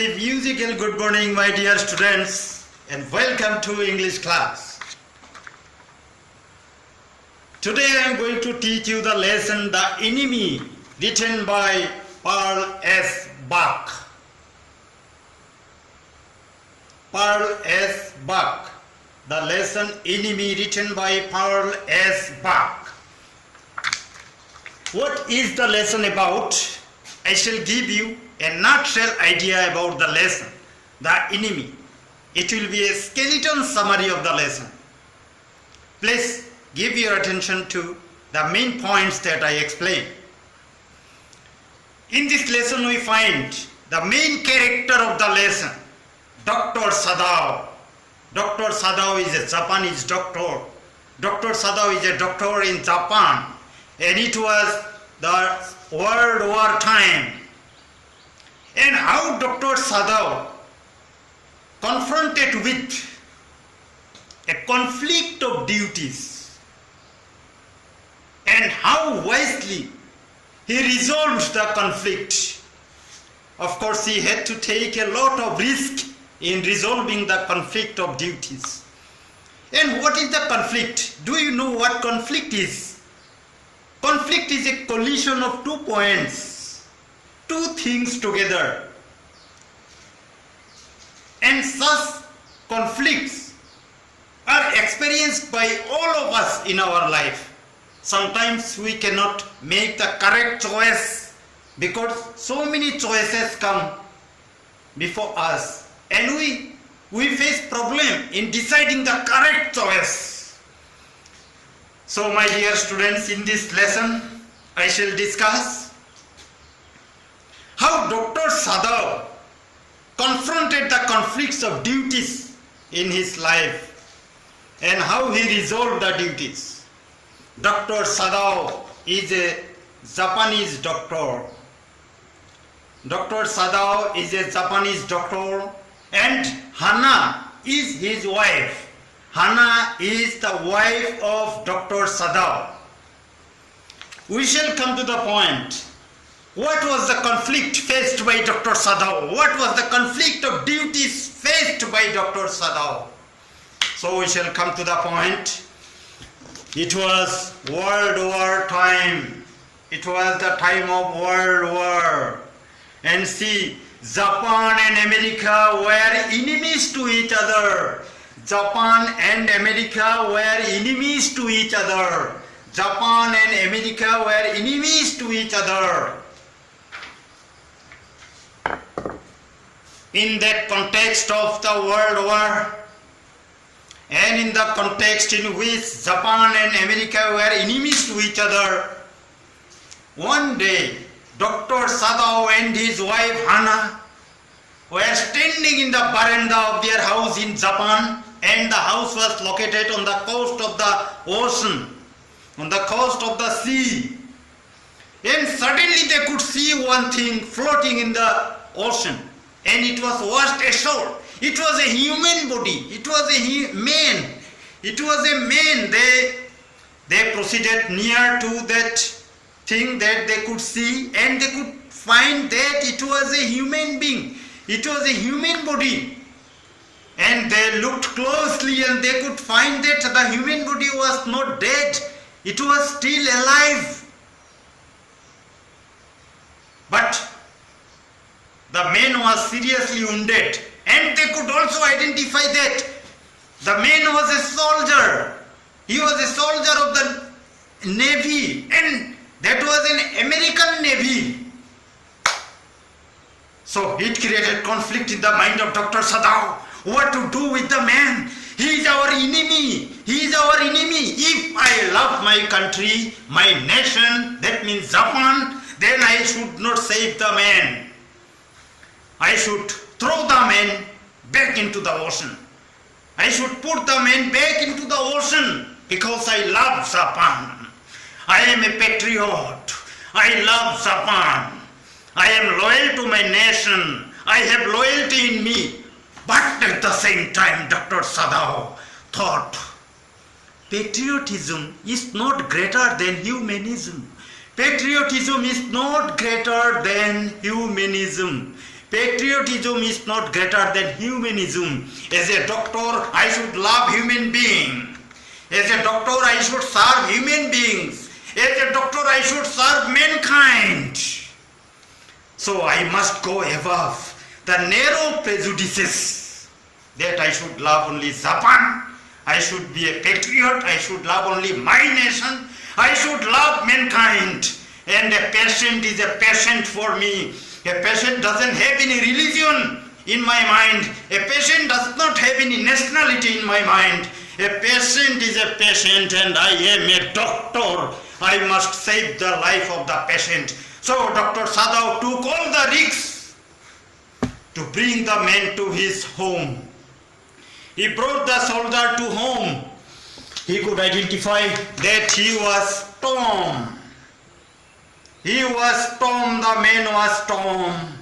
very musical good morning, my dear students, and welcome to English class. Today I am going to teach you the lesson The Enemy, written by Paul S. Buck. Paul S. Buck. The lesson Enemy, written by Paul S. Buck. What is the lesson about? I shall give you a nutshell idea about the lesson, The Enemy. It will be a skeleton summary of the lesson. Please give your attention to the main points that I explain. In this lesson we find the main character of the lesson, Dr. Sadao. Dr. Sadao is a Japanese doctor. Dr. Sadao is a doctor in Japan, and it was the World War time. And how Dr. Sadao confronted with a conflict of duties, and how wisely he resolved the conflict. Of course, he had to take a lot of risk in resolving the conflict of duties. And what is the conflict? Do you know what conflict is? Conflict is a collision of 2 points, 2 things together. And such conflicts are experienced by all of us in our life. Sometimes we cannot make the correct choice because so many choices come before us, and we face problem in deciding the correct choice. So my dear students, in this lesson I shall discuss how Dr. Sadao confronted the conflicts of duties in his life and how he resolved the duties. Dr. Sadao is a Japanese doctor. Dr. Sadao is a Japanese doctor, and Hana is his wife. Hana is the wife of Dr. Sadao. We shall come to the point. What was the conflict faced by Dr. Sadao? What was the conflict of duties faced by Dr. Sadao? So we shall come to the point. It was World War time. It was the time of World War. And see, Japan and America were enemies to each other. Japan and America were enemies to each other. Japan and America were enemies to each other. In that context of the World War, and in the context in which Japan and America were enemies to each other, one day Dr. Sadao and his wife Hana were standing in the veranda of their house in Japan, and the house was located on the coast of the ocean, on the coast of the sea. And suddenly they could see one thing floating in the ocean, and it was washed ashore. It was a human body. It was a man. It was a man. They proceeded near to that thing that they could see, and they could find that it was a human being. It was a human body. And they looked closely and they could find that the human body was not dead. It was still alive. But the man was seriously wounded, and they could also identify that the man was a soldier. He was a soldier of the Navy, and that was an American Navy. So it created conflict in the mind of Dr. Sadao. What to do with the man? He is our enemy. He is our enemy. If I love my country, my nation, that means Japan, then I should not save the man. I should throw the man back into the ocean. I should put the man back into the ocean because I love Japan. I am a patriot. I love Japan. I am loyal to my nation. I have loyalty in me. But at the same time, Dr. Sadao thought, patriotism is not greater than humanism. Patriotism is not greater than humanism. Patriotism is not greater than humanism. As a doctor, I should love human beings. As a doctor, I should serve human beings. As a doctor, I should serve mankind. So I must go above the narrow prejudices that I should love only Japan. I should be a patriot. I should love only my nation. I should love mankind. And a patient is a patient for me. A patient doesn't have any religion in my mind. A patient does not have any nationality in my mind. A patient is a patient, and I am a doctor. I must save the life of the patient. So Dr. Sadao took all the risks to bring the man to his home. He brought the soldier to home. He could identify that he was Tom. He was Tom, the man was Tom,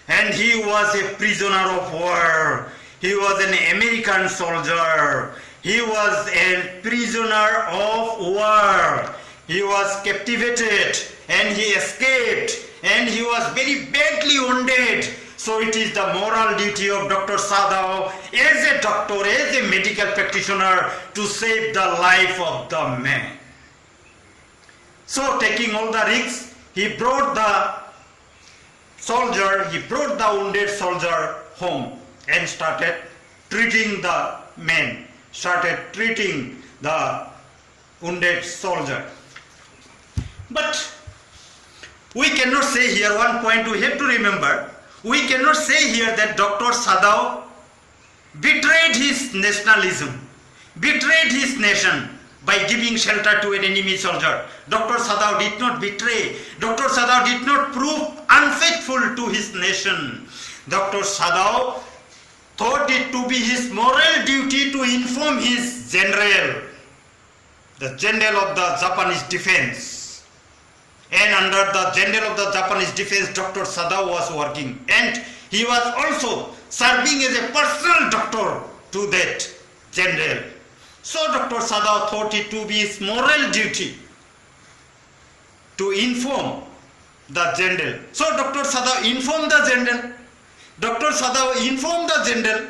and he was a prisoner of war. He was an American soldier. He was a prisoner of war. He was captivated and he escaped, and he was very badly wounded. So it is the moral duty of Dr. Sadao as a doctor, as a medical practitioner, to save the life of the man. So taking all the risks, he brought the wounded soldier home and started treating the man, started treating the wounded soldier. But we cannot say here, one point we have to remember, we cannot say here that Dr. Sadao betrayed his nationalism, betrayed his nation by giving shelter to an enemy soldier. Dr. Sadao did not betray. Dr. Sadao did not prove unfaithful to his nation. Dr. Sadao thought it to be his moral duty to inform his general, the general of the Japanese defense. And under the general of the Japanese defense, Dr. Sadao was working. And he was also serving as a personal doctor to that general. So Dr. Sadao thought it to be his moral duty to inform the general. So Dr. Sadao informed the general. Dr. Sadao informed the general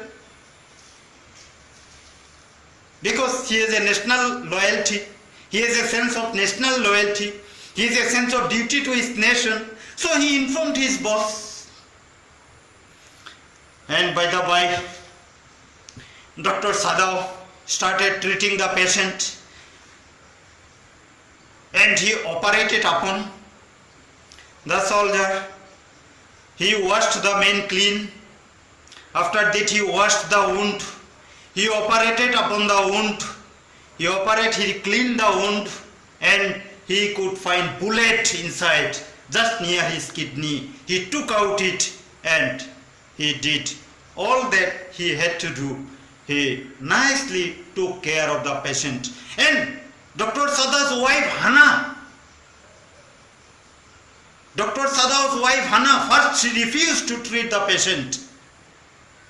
because he has a national loyalty. He has a sense of national loyalty. He has a sense of duty to his nation. So he informed his boss. And by the by, Dr. Sadao started treating the patient, and he operated upon the soldier. He washed the man clean. After that he washed the wound. He operated upon the wound. He cleaned the wound, and he could find bullet inside, just near his kidney. He took out it, and he did all that he had to do. He nicely took care of the patient. And Dr. Sadao's wife Hana, first she refused to treat the patient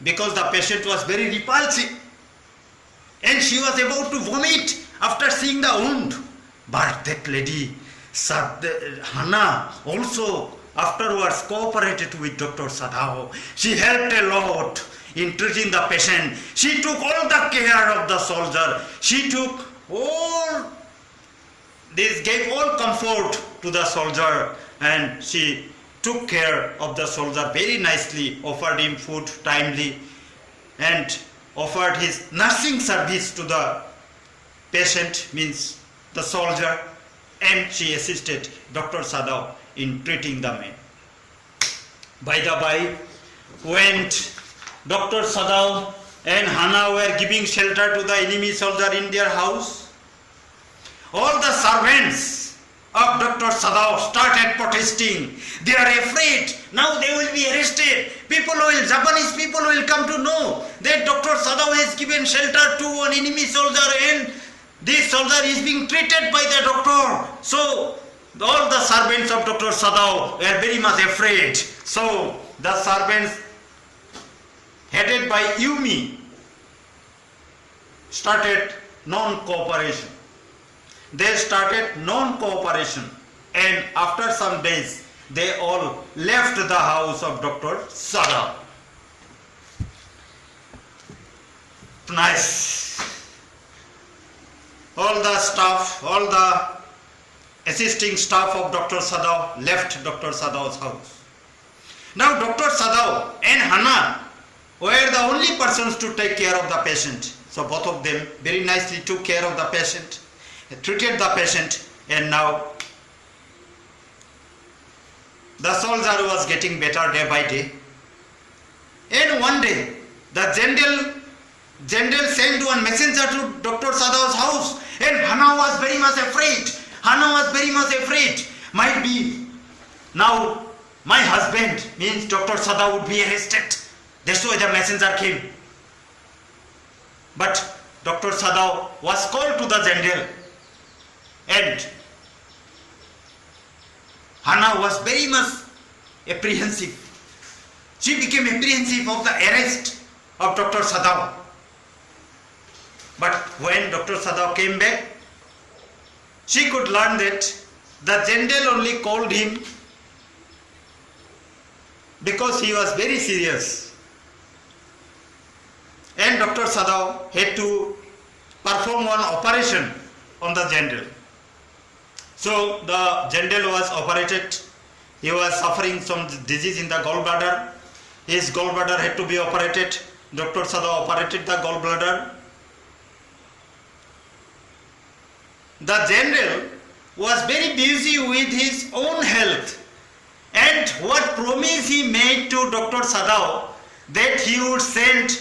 because the patient was very repulsive and she was about to vomit after seeing the wound. But that lady, Hana, also afterwards cooperated with Dr. Sadao. She helped a lot in treating the patient. She took all the care of the soldier. She took all this, gave all comfort to the soldier, and she took care of the soldier very nicely, offered him food timely, and offered his nursing service to the patient, means the soldier, and she assisted Dr. Sadao in treating the man. By the by, when Dr. Sadao and Hana were giving shelter to the enemy soldier in their house, all the servants of Dr. Sadao started protesting. They are afraid. Now they will be arrested. Japanese people will come to know that Dr. Sadao has given shelter to an enemy soldier, and this soldier is being treated by the doctor. So all the servants of Dr. Sadao were very much afraid. So the servants, headed by Yumi, started non-cooperation. They started non-cooperation, and after some days they all left the house of Dr. Sadao. Nice. All the staff, all the assisting staff of Dr. Sadao left Dr. Sadao's house. Now Dr. Sadao and Hannah were the only persons to take care of the patient. So both of them very nicely took care of the patient, treated the patient, and now the soldier was getting better day by day. And one day the general sent one messenger to Dr. Sadao's house, and Hannah was very much afraid. Might be now my husband, means Dr. Sadao, would be arrested. That's why the messenger came. But Dr. Sadao was called to the general, and Hannah was very much apprehensive. She became apprehensive of the arrest of Dr. Sadao. But when Dr. Sadao came back, she could learn that the general only called him because he was very serious. And Dr. Sadao had to perform one operation on the general. So the general was operated. He was suffering some disease in the gallbladder. His gallbladder had to be operated. Dr. Sadao operated the gallbladder. The general was very busy with his own health, and what promise he made to Dr. Sadao, that he would send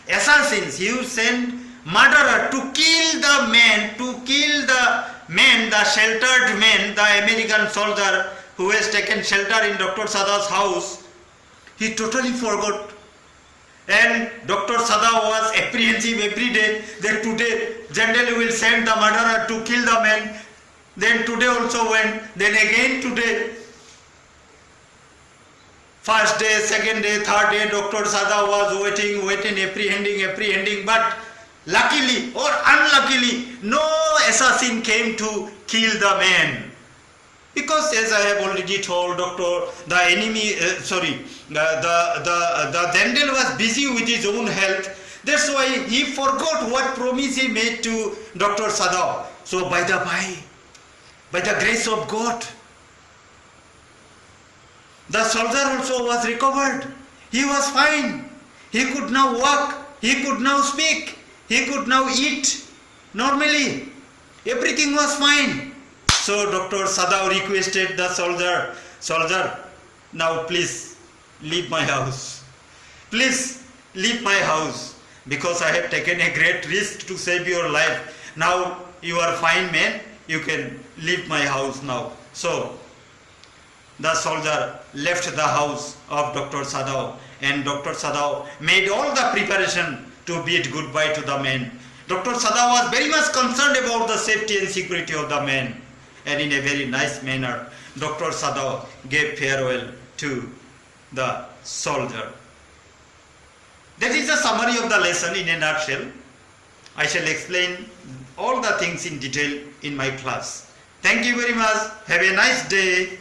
assassins, he would send murderer to kill the sheltered man, the American soldier who has taken shelter in Dr. Sadao's house. He totally forgot. And Dr. Sadao was apprehensive every day that today general will send the murderer to kill the man. Then today also went, then again today. First day, second day, third day, Dr. Sadao was waiting, apprehending, but luckily or unluckily, no assassin came to kill the man. Because as I have already told, the general was busy with his own health. That's why he forgot what promise he made to Dr. Sadao. So by the grace of God, the soldier also was recovered. He was fine. He could now walk. He could now speak. He could now eat normally. Everything was fine. So Dr. Sadao requested the soldier, now please leave my house. Please leave my house, because I have taken a great risk to save your life. Now you are fine, man. You can leave my house now. So the soldier left the house of Dr. Sadao, and Dr. Sadao made all the preparation to bid goodbye to the man. Dr. Sadao was very much concerned about the safety and security of the man. And in a very nice manner, Dr. Sadao gave farewell to the soldier. That is the summary of the lesson in a nutshell. I shall explain all the things in detail in my class. Thank you very much. Have a nice day.